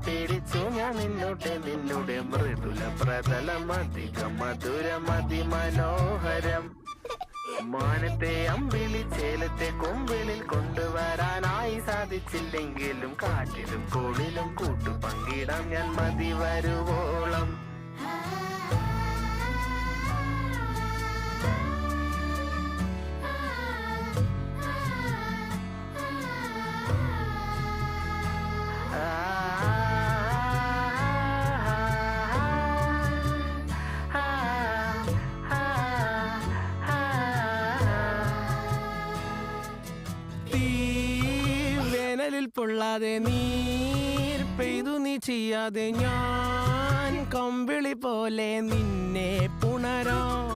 പിടിച്ചു ഞാൻ നിന്നുടെ മൃദുല പ്രതലം അധികം മധുരം അതിമനോഹരം. മാനത്തെ അമ്പിളി ചേലത്തെ കൊമ്പിളിൽ കൊണ്ടുവരാനായി സാധിച്ചില്ലെങ്കിലും കാട്ടിലും കോളിലും കൂട്ടു പങ്കിടാം ഞാൻ മതി വരുവോളം. വേനലിൽ പൊള്ളാതെ നീർ പെയ്തു നീ ചെയ്യാതെ ഞാൻ കമ്പിളി പോലെ നിന്നെ പുണരാം.